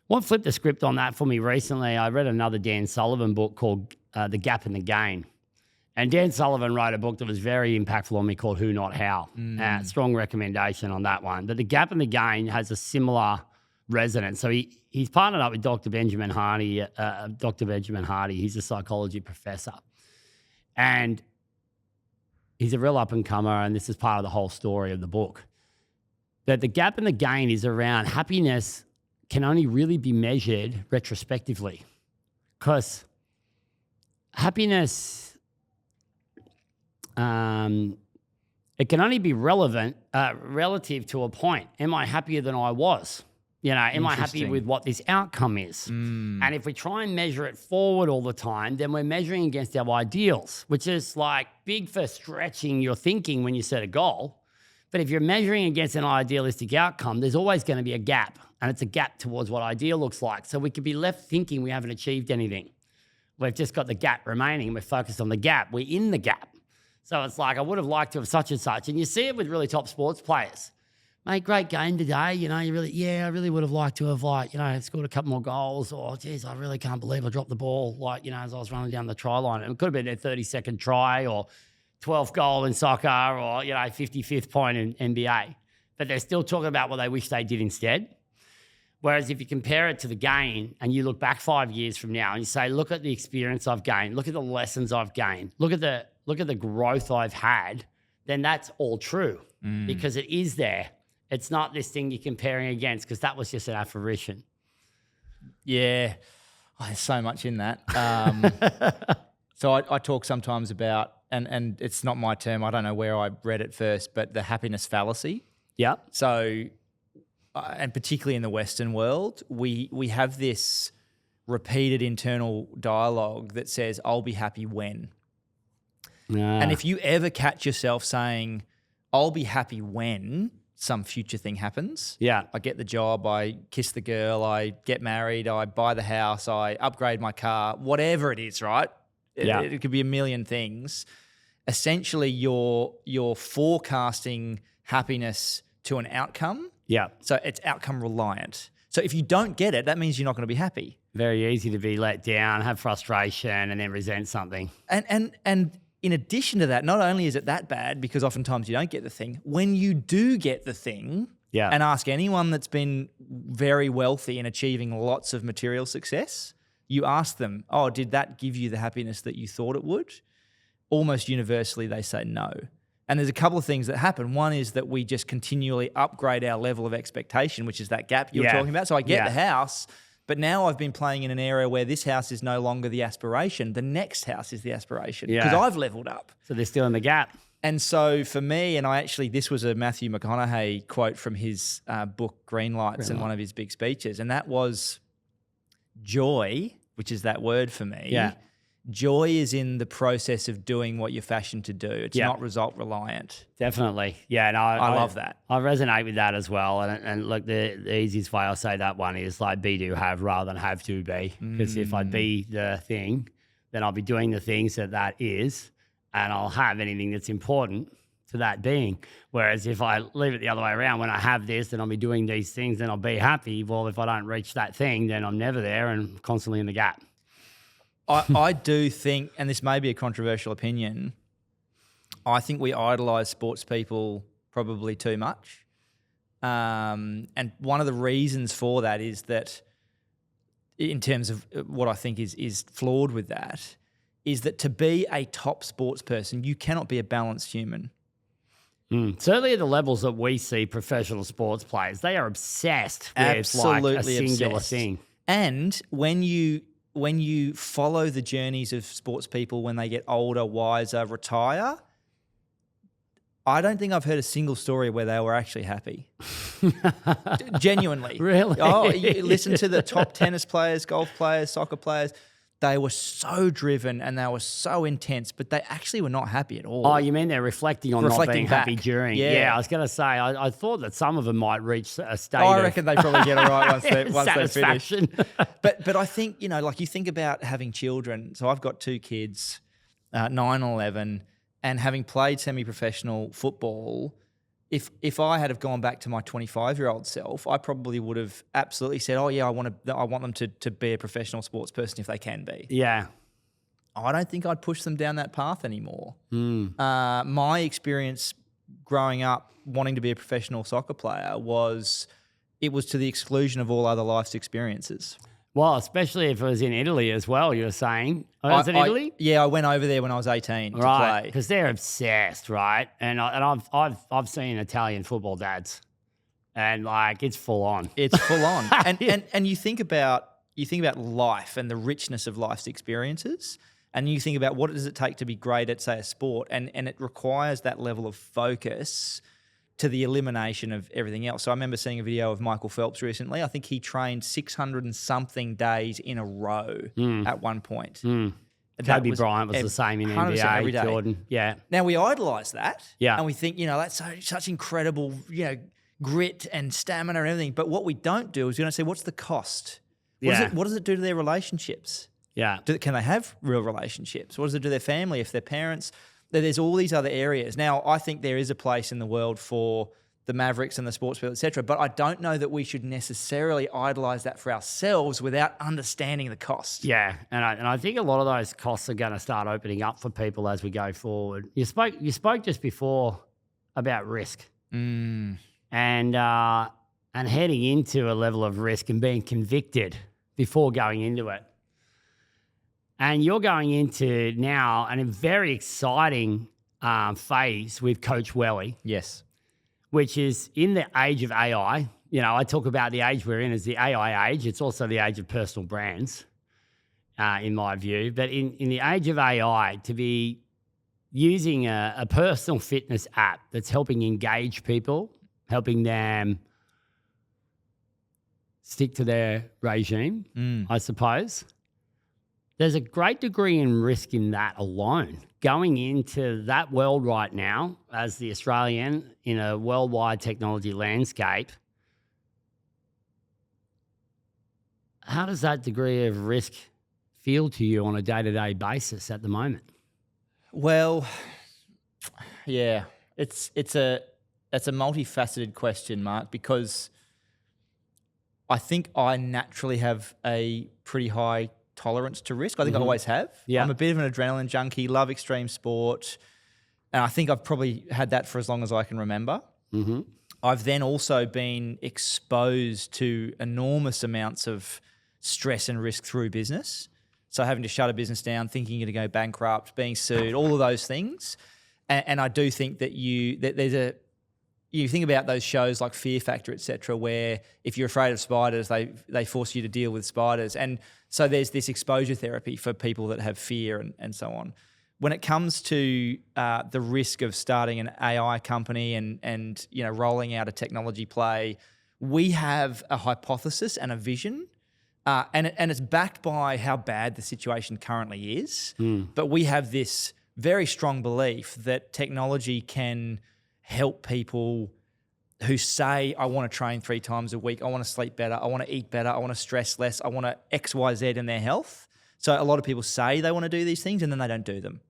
What flipped the script on that for me recently, I read another Dan Sullivan book called The Gap and the Gain. And Dan Sullivan wrote a book that was very impactful on me called Who Not How. Strong recommendation on that one. But The Gap and the Gain has a similar resonance. So he's partnered up with Dr. Benjamin Hardy. He's a psychology professor. And he's a real up-and-comer, and this is part of the whole story of the book. That the gap and the gain is around happiness can only really be measured retrospectively. Because happiness... it can only be relevant relative to a point. Am I happier than I was? Am I happy with what this outcome is? And if we try and measure it forward all the time, then we're measuring against our ideals, which is like big for stretching your thinking when you set a goal. But if you're measuring against an idealistic outcome, there's always going to be a gap, and it's a gap towards what ideal looks like. So we could be left thinking we haven't achieved anything. We've just got the gap remaining. We're focused on the gap. We're in the gap. So it's like, I would have liked to have such and such. And you see it with really top sports players. Mate, great game today. I really would have liked to have scored a couple more goals. Or, geez, I really can't believe I dropped the ball, as I was running down the try line. It could have been their 30-second try or 12th goal in soccer or, 55th point in NBA. But they're still talking about what they wish they did instead. Whereas if you compare it to the gain and you look back 5 years from now and you say, look at the experience I've gained, look at the lessons I've gained, look at the growth I've had, then that's all true because it is there. It's not this thing you're comparing against because that was just an apparition. Yeah. Oh, there's so much in that. So I talk sometimes about, and it's not my term, I don't know where I read it first, but the happiness fallacy. Yeah. So, and particularly in the Western world, we have this repeated internal dialogue that says, I'll be happy when. And if you ever catch yourself saying, I'll be happy when, some future thing happens. Yeah. I get the job, I kiss the girl, I get married, I buy the house, I upgrade my car, whatever it is, right? Yeah. It could be a million things. Essentially, you're forecasting happiness to an outcome. Yeah. So it's outcome reliant. So if you don't get it, that means you're not going to be happy. Very easy to be let down, have frustration, and then resent something. And in addition to that, not only is it that bad, because oftentimes you don't get the thing, when you do get the thing, Yeah. and ask anyone that's been very wealthy and achieving lots of material success, you ask them, oh, did that give you the happiness that you thought it would? Almost universally, they say no. And there's a couple of things that happen. One is that we just continually upgrade our level of expectation, which is that gap you were talking about. So I get the house, but now I've been playing in an area where this house is no longer the aspiration. The next house is the aspiration because I've leveled up. So they're still in the gap. And so for me, and this was a Matthew McConaughey quote from his book, Green Lights, and one of his big speeches. And that was joy, which is that word for me. Yeah. Joy is in the process of doing what you're fashioned to do. It's not result reliant. Definitely. Yeah. And I love that. I resonate with that as well. And look, the easiest way I'll say that one is like be to have rather than have to be. Because if I be the thing, then I'll be doing the things that is, and I'll have anything that's important to that being. Whereas if I leave it the other way around, when I have this, then I'll be doing these things, then I'll be happy. Well, if I don't reach that thing, then I'm never there and constantly in the gap. I do think, and this may be a controversial opinion, I think we idolize sports people probably too much. And one of the reasons for that is that, in terms of what I think is flawed with that, is that to be a top sports person, you cannot be a balanced human. Certainly at the levels that we see professional sports players, they are obsessed with like a singular thing. And when you follow the journeys of sports people when they get older, wiser, retire, I don't think I've heard a single story where they were actually happy. Genuinely. Really? Oh, you listen to the top tennis players, golf players, soccer players. They were so driven and they were so intense, but they actually were not happy at all. Oh, you mean they're reflecting on not being happy during? Yeah, I was going to say, I thought that some of them might reach a state of I reckon they probably get it right once they finish. satisfaction. But I think, like you think about having children. So I've got two kids, 9 and 11, and having played semi-professional football, if I had have gone back to my 25-year-old self, I probably would have absolutely said, oh, yeah, I want them to be a professional sports person if they can be. Yeah. I don't think I'd push them down that path anymore. My experience growing up wanting to be a professional soccer player was to the exclusion of all other life's experiences. Well, especially if it was in Italy as well, you were saying. Oh, was it Italy? I went over there when I was 18 to right, play. because they're obsessed, right? And I've seen Italian football dads, and like it's full on. It's full on. And you think about life and the richness of life's experiences, and you think about what does it take to be great at, say, a sport, and it requires that level of focus to the elimination of everything else. So I remember seeing a video of Michael Phelps recently. I think he trained 600 and something days in a row at one point. Kobe Bryant was the same in NBA. Every day. Jordan, yeah. Now we idolize that, yeah, and we think that's such incredible, grit and stamina and everything. But what we don't do is we don't say what's the cost. What does it do to their relationships? Yeah, can they have real relationships? What does it do to their family if their parents? There's all these other areas. Now, I think there is a place in the world for the Mavericks and the sports people, et cetera, but I don't know that we should necessarily idolize that for ourselves without understanding the cost. Yeah, and I think a lot of those costs are going to start opening up for people as we go forward. You spoke just before about risk and heading into a level of risk and being convicted before going into it. And you're going into now a very exciting phase with Coach Welly. Yes. Which is in the age of AI. I talk about the age we're in as the AI age. It's also the age of personal brands, in my view. But in the age of AI, to be using a personal fitness app that's helping engage people, helping them stick to their regime, I suppose. There's a great degree in risk in that alone. Going into that world right now as the Australian in a worldwide technology landscape, how does that degree of risk feel to you on a day-to-day basis at the moment? Well, yeah, it's a multifaceted question, Mark, because I think I naturally have a pretty high tolerance to risk. I think I always have. Yeah. I'm a bit of an adrenaline junkie, love extreme sport, and I think I've probably had that for as long as I can remember. Mm-hmm. I've then also been exposed to enormous amounts of stress and risk through business. So having to shut a business down, thinking you're going to go bankrupt, being sued, all of those things. And I do think that you think about those shows like Fear Factor, et cetera, where if you're afraid of spiders, they force you to deal with spiders. And so there's this exposure therapy for people that have fear and so on. When it comes to the risk of starting an AI company and rolling out a technology play, we have a hypothesis and a vision, and it's backed by how bad the situation currently is. But we have this very strong belief that technology can help people who say, I want to train 3 times a week, I want to sleep better, I want to eat better, I want to stress less, I want to X, Y, Z in their health. So a lot of people say they want to do these things and then they don't do them.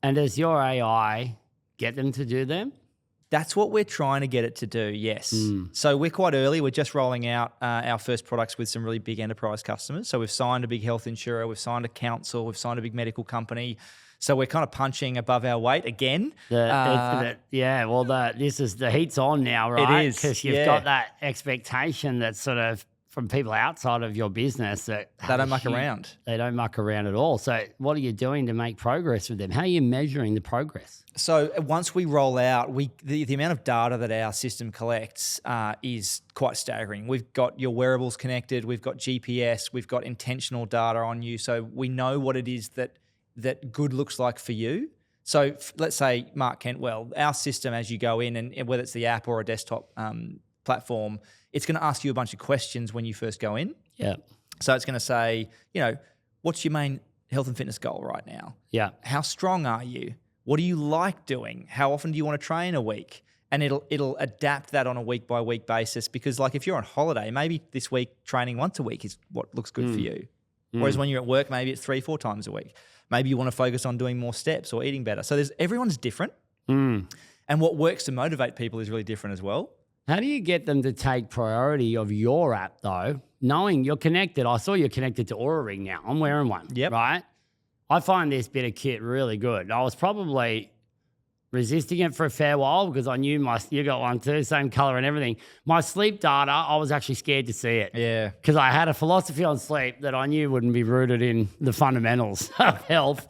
And does your AI get them to do them? That's what we're trying to get it to do, yes. So we're quite early. We're just rolling out our first products with some really big enterprise customers. So we've signed a big health insurer, we've signed a council, we've signed a big medical company. So we're kind of punching above our weight again. The heat's on now, right? It is, Because you've got that expectation that's sort of from people outside of your business that they don't muck around. They don't muck around at all. So what are you doing to make progress with them? How are you measuring the progress? So once we roll out, the amount of data that our system collects is quite staggering. We've got your wearables connected, we've got GPS, we've got intentional data on you. So we know what it is that good looks like for you. So let's say Mark Kentwell, our system as you go in, and whether it's the app or a desktop platform, it's going to ask you a bunch of questions when you first go in. Yeah. So it's going to say, what's your main health and fitness goal right now? Yeah. How strong are you? What do you like doing? How often do you want to train a week? And it'll adapt that on a week by week basis, because like if you're on holiday, maybe this week training once a week is what looks good for you. Whereas when you're at work, maybe it's 3-4 times a week. Maybe you want to focus on doing more steps or eating better. So everyone's different. And what works to motivate people is really different as well. How do you get them to take priority of your app though, knowing you're connected? I saw you're connected to Oura Ring now. I'm wearing one, right? I find this bit of kit really good. I was probably resisting it for a fair while because I knew you got one too, same color and everything. My sleep data, I was actually scared to see it. Yeah. Because I had a philosophy on sleep that I knew wouldn't be rooted in the fundamentals of health.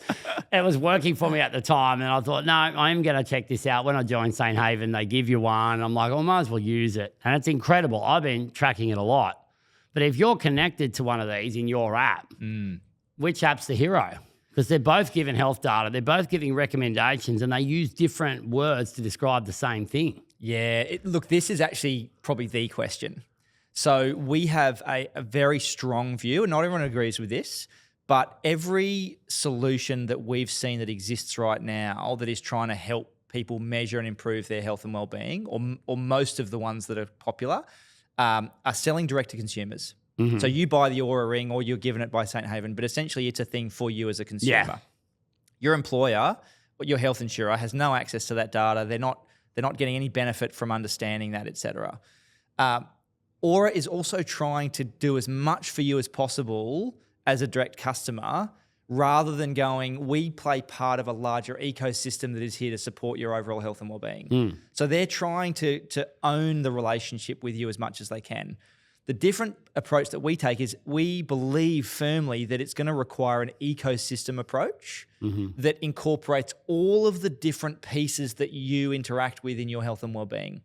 It was working for me at the time, and I thought, no, I am going to check this out. When I joined St. Haven, they give you one. I'm like, I might as well use it. And it's incredible. I've been tracking it a lot. But if you're connected to one of these in your app, which app's the hero? Because they're both giving health data, they're both giving recommendations, and they use different words to describe the same thing. Yeah, look, this is actually probably the question. So we have a very strong view, and not everyone agrees with this, but every solution that we've seen that exists right now that is trying to help people measure and improve their health and well-being, or most of the ones that are popular, are selling direct to consumers. So you buy the Oura Ring or you're given it by St. Haven, but essentially it's a thing for you as a consumer. Yeah. Your employer, your health insurer, has no access to that data. They're not getting any benefit from understanding that, et cetera. Oura is also trying to do as much for you as possible as a direct customer, rather than going, we play part of a larger ecosystem that is here to support your overall health and well-being. So they're trying to own the relationship with you as much as they can. The different approach that we take is we believe firmly that it's going to require an ecosystem approach that incorporates all of the different pieces that you interact with in your health and well-being.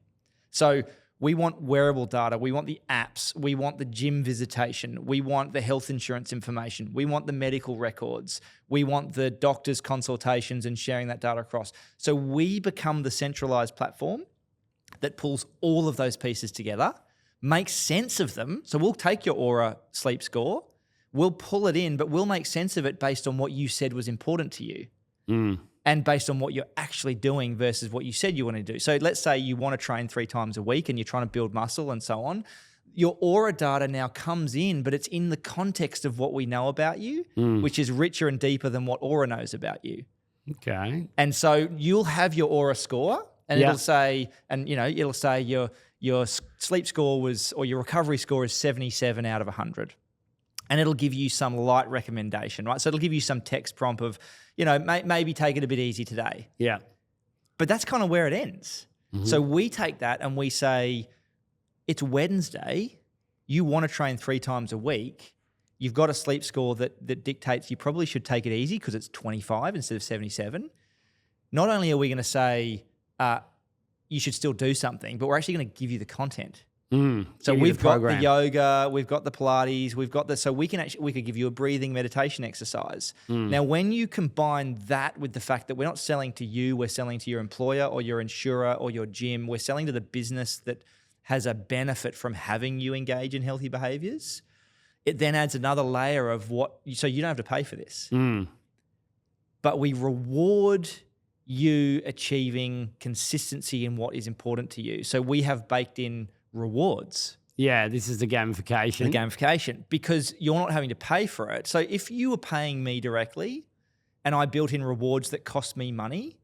So we want wearable data, we want the apps, we want the gym visitation, we want the health insurance information, we want the medical records, we want the doctor's consultations and sharing that data across. So we become the centralized platform that pulls all of those pieces together, makes sense of them. So we'll take your Oura sleep score, we'll pull it in, but we'll make sense of it based on what you said was important to you. And based on what you're actually doing versus what you said you want to do. So let's say you want to train 3 times a week and you're trying to build muscle and so on. Your aura data now comes in, but it's in the context of what we know about you, which is richer and deeper than what aura knows about you. Okay. And so you'll have your aura score and it'll say, your sleep score was, or your recovery score is 77 out of 100. And it'll give you some light recommendation, right? So it'll give you some text prompt of, maybe take it a bit easy today. Yeah. But that's kind of where it ends. So we take that and we say, it's Wednesday, you want to train 3 times a week, you've got a sleep score that dictates you probably should take it easy because it's 25 instead of 77. Not only are we going to say you should still do something, but we're actually going to give you the content. So we've got the yoga, we've got the Pilates, so we could give you a breathing meditation exercise. Now, when you combine that with the fact that we're not selling to you, we're selling to your employer or your insurer or your gym, we're selling to the business that has a benefit from having you engage in healthy behaviors, it then adds another layer of so you don't have to pay for this. But we reward you achieving consistency in what is important to you. So we have baked in rewards. Yeah, this is the gamification. The gamification, because you're not having to pay for it. So if you were paying me directly and I built in rewards that cost me money,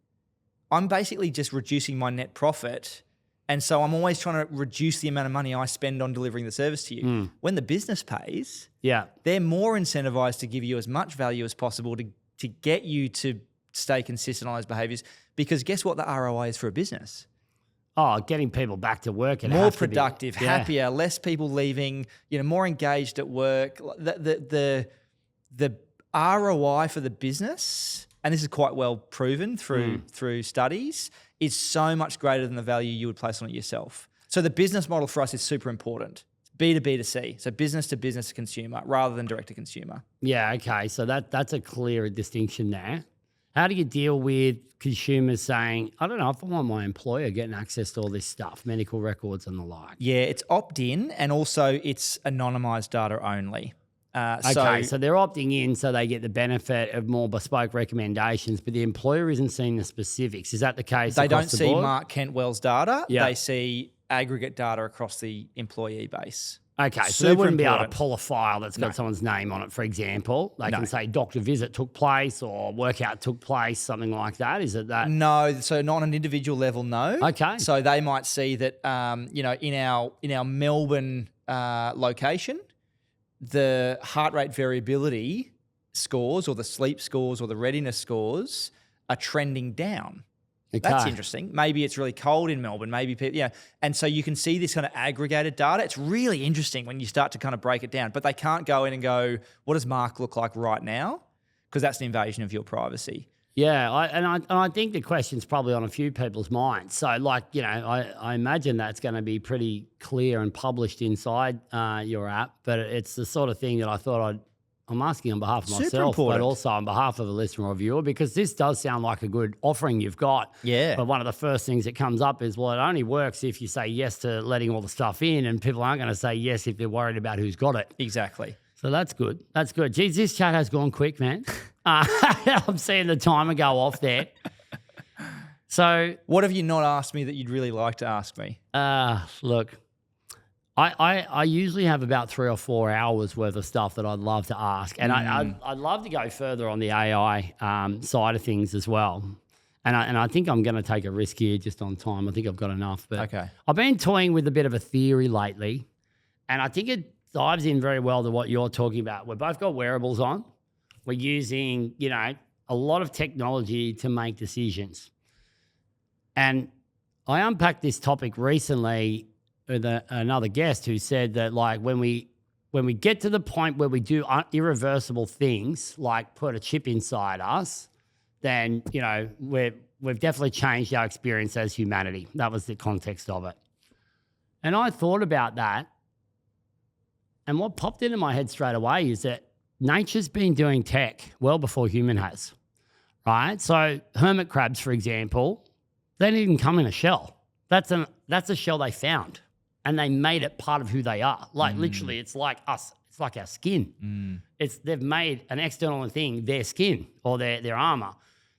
I'm basically just reducing my net profit. And so I'm always trying to reduce the amount of money I spend on delivering the service to you. When the business pays, they're more incentivized to give you as much value as possible to get you to stay consistent on those behaviors. Because guess what the ROI is for a business? Oh, getting people back to work. More productive, happier, less people leaving, more engaged at work. The ROI for the business, and this is quite well proven through studies, is so much greater than the value you would place on it yourself. So the business model for us is super important. B to B to C, so business to business to consumer rather than direct to consumer. Yeah, okay. So that's a clear distinction there. How do you deal with consumers saying, I don't know if I want my employer getting access to all this stuff, medical records and the like? Yeah, it's opt-in and also it's anonymized data only. So they're opting in so they get the benefit of more bespoke recommendations, but the employer isn't seeing the specifics. Is that the case? They don't the see board? Mark Kentwell's data. Yeah. They see aggregate data across the employee base. Okay, so they wouldn't be able to pull a file that's got someone's name on it, for example. They can say doctor visit took place or workout took place, something like that. Is it that? No, so not on an individual level, no. Okay. So they might see that, in our Melbourne location, the heart rate variability scores or the sleep scores or the readiness scores are trending down. Okay. That's interesting. Maybe it's really cold in Melbourne. Maybe people, and so you can see this kind of aggregated data. It's really interesting when you start to kind of break it down. But they can't go in and go, "What does Mark look like right now?" Because that's an invasion of your privacy. Yeah, I think the question's probably on a few people's minds. So, I imagine that's going to be pretty clear and published inside your app. But it's the sort of thing that I thought I'm asking on behalf of myself, but also on behalf of a listener or viewer, because this does sound like a good offering you've got. Yeah. But one of the first things that comes up is, well, it only works if you say yes to letting all the stuff in, and people aren't going to say yes if they're worried about who's got it. Exactly. So that's good. That's good. Geez, this chat has gone quick, man. I'm seeing the timer go off there. So what have you not asked me that you'd really like to ask me? Look, I usually have about 3 or 4 hours worth of stuff that I'd love to ask. And I'd love to go further on the AI side of things as well. And I think I'm going to take a risk here just on time. I think I've got enough. But okay. I've been toying with a bit of a theory lately, and I think it dives in very well to what you're talking about. We've both got wearables on. We're using, a lot of technology to make decisions. And I unpacked this topic recently with another guest who said that, like, when we get to the point where we do irreversible things, like put a chip inside us, then, we've definitely changed our experience as humanity. That was the context of it. And I thought about that. And what popped into my head straight away is that nature's been doing tech well before human has, right? So hermit crabs, for example, they didn't even come in a shell. That's a shell they found, and they made it part of who they are. Like literally, it's like us. It's like our skin. They've made an external thing their skin or their armor.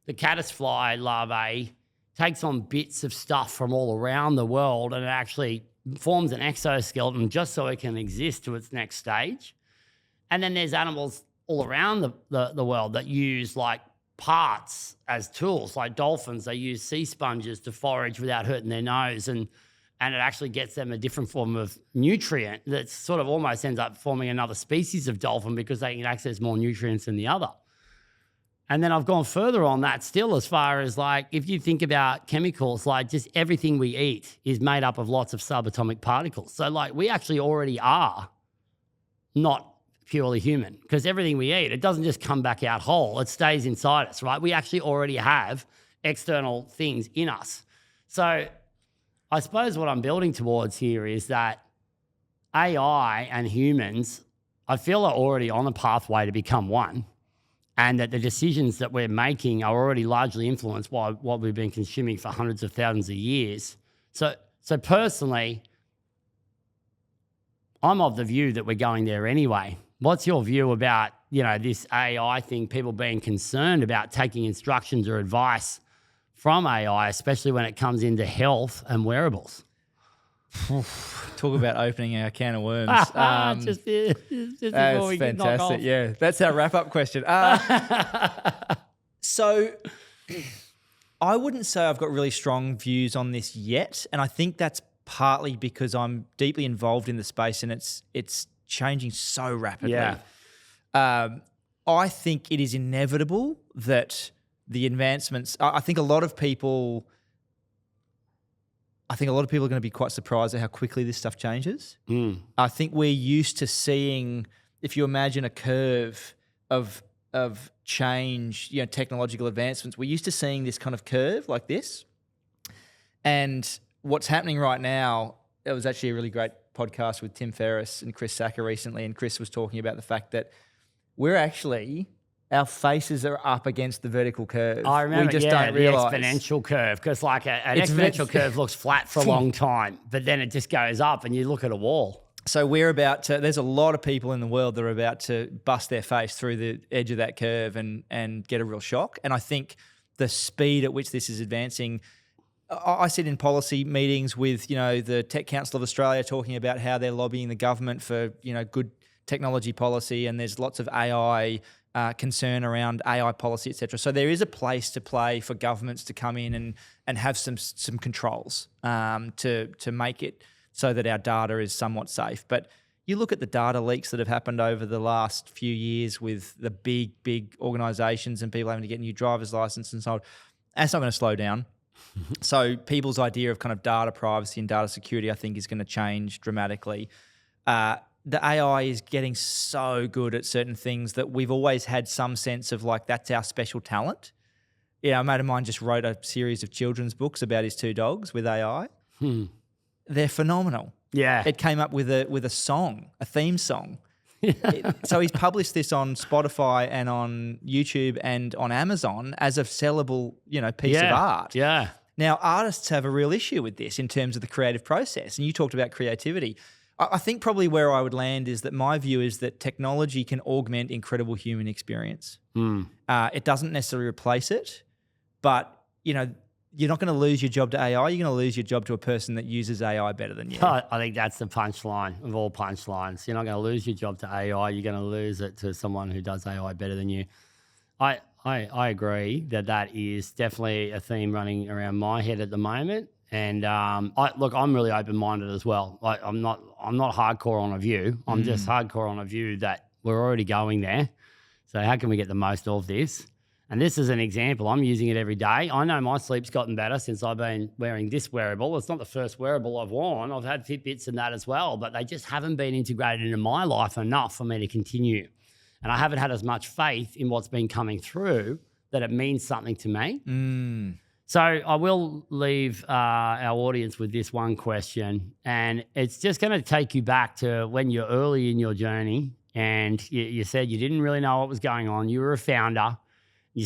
The caddisfly larvae takes on bits of stuff from all around the world and it actually forms an exoskeleton just so it can exist to its next stage. And then there's animals all around the world that use like parts as tools, like dolphins. They use sea sponges to forage without hurting their nose, and it actually gets them a different form of nutrient that sort of almost ends up forming another species of dolphin because they can access more nutrients than the other. And then I've gone further on that still, as far as like, if you think about chemicals, like just everything we eat is made up of lots of subatomic particles. So like we actually already are not purely human, because everything we eat, it doesn't just come back out whole, it stays inside us, right? We actually already have external things in us. So I suppose what I'm building towards here is that AI and humans, I feel, are already on a pathway to become one, and that the decisions that we're making are already largely influenced by what we've been consuming for hundreds of thousands of years. So personally, I'm of the view that we're going there anyway. What's your view about, this AI thing, people being concerned about taking instructions or advice from AI, especially when it comes into health and wearables? Talk about opening our can of worms. Just before we fantastic. knock off. Yeah, that's our wrap-up question. So I wouldn't say I've got really strong views on this yet, and I think that's partly because I'm deeply involved in the space and it's changing so rapidly. Yeah. I think it is inevitable that the advancements, I think a lot of people are going to be quite surprised at how quickly this stuff changes. I think we're used to seeing, if you imagine a curve of change, technological advancements, we're used to seeing this kind of curve like this. And what's happening right now, it was actually a really great podcast with Tim Ferriss and Chris Sacca recently, and Chris was talking about the fact that our faces are up against the vertical curve. I remember, we just don't the realise. exponential curve, because like an exponential curve looks flat for a long time, but then it just goes up and you look at a wall. So there's a lot of people in the world that are about to bust their face through the edge of that curve and get a real shock. And I think the speed at which this is advancing, I sit in policy meetings with, the Tech Council of Australia talking about how they're lobbying the government for, good technology policy, and there's lots of AI concern around AI policy, etc. So there is a place to play for governments to come in and have some controls to make it so that our data is somewhat safe. But you look at the data leaks that have happened over the last few years with the big organisations and people having to get new driver's license and so on. That's not going to slow down. So people's idea of kind of data privacy and data security, I think, is going to change dramatically. The AI is getting so good at certain things that we've always had some sense of like, that's our special talent. A mate of mine just wrote a series of children's books about his two dogs with AI. They're phenomenal. Yeah. It came up with a song, a theme song. So he's published this on Spotify and on YouTube and on Amazon as a sellable, piece of art. Yeah. Now, artists have a real issue with this in terms of the creative process. And you talked about creativity. I think probably where I would land is that my view is that technology can augment incredible human experience. It doesn't necessarily replace it, but, you're not going to lose your job to AI. You're going to lose your job to a person that uses AI better than you. I think that's the punchline of all punchlines. You're not going to lose your job to AI. You're going to lose it to someone who does AI better than you. I agree that is definitely a theme running around my head at the moment. And I'm really open-minded as well. Like I'm not hardcore on a view. I'm just hardcore on a view that we're already going there. So how can we get the most of this? And this is an example. I'm using it every day. I know my sleep's gotten better since I've been wearing this wearable. It's not the first wearable I've worn. I've had Fitbits and that as well, but they just haven't been integrated into my life enough for me to continue. And I haven't had as much faith in what's been coming through that it means something to me. So I will leave our audience with this one question, and it's just going to take you back to when you're early in your journey and you said you didn't really know what was going on. You were a founder. You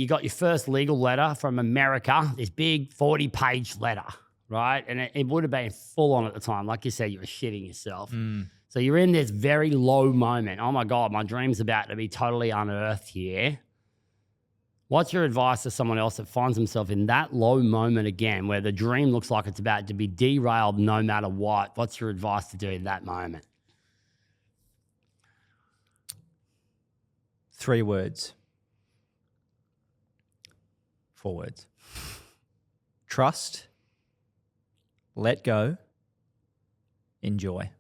got your first legal letter from America, this big 40-page letter, right? And it would have been full on at the time. Like you said, you were shitting yourself. So you're in this very low moment. Oh my God, my dream's about to be totally unearthed here. What's your advice to someone else that finds himself in that low moment again, where the dream looks like it's about to be derailed no matter what? What's your advice to do in that moment? 3 words. 4 words. Trust, let go, enjoy.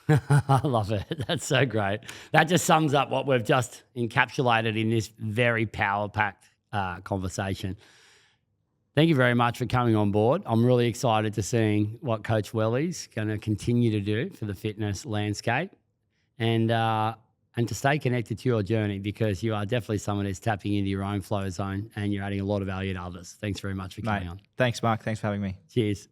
I love it. That's so great. That just sums up what we've just encapsulated in this very power-packed conversation. Thank you very much for coming on board. I'm really excited to seeing what Coach Welly's going to continue to do for the fitness landscape, and to stay connected to your journey, because you are definitely someone who's tapping into your own flow zone and you're adding a lot of value to others. Thanks very much for coming on. Thanks, Mark. Thanks for having me. Cheers.